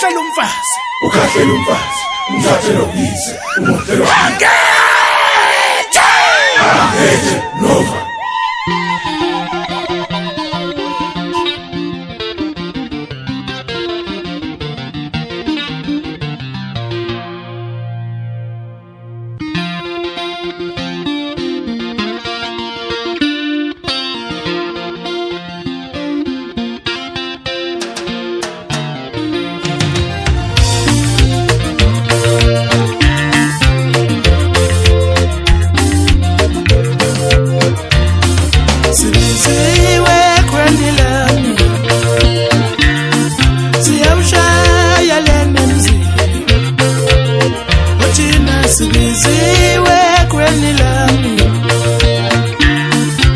ukhahlela umfazi umthathe noyise umotelo angethe Nova. Sibiziwe kweni lami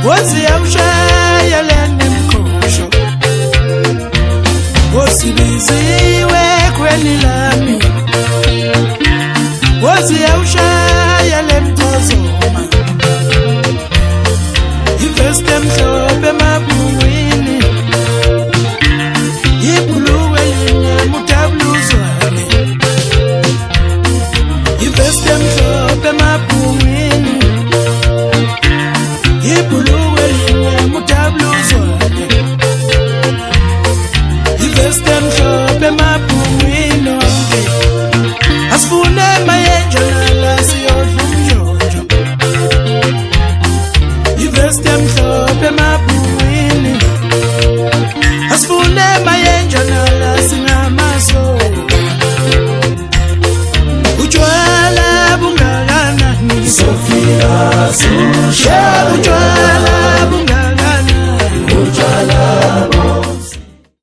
woziyamshaya lene mkhosho wosibiziwe kweni lami woziyamshaya lemthozoma iveste mhlophe emabhungwini ibhuluwe linye mutabluzwane iveste mhlophe emabhungwini ibhuluwe linye mutabluzwane iveste mhlophe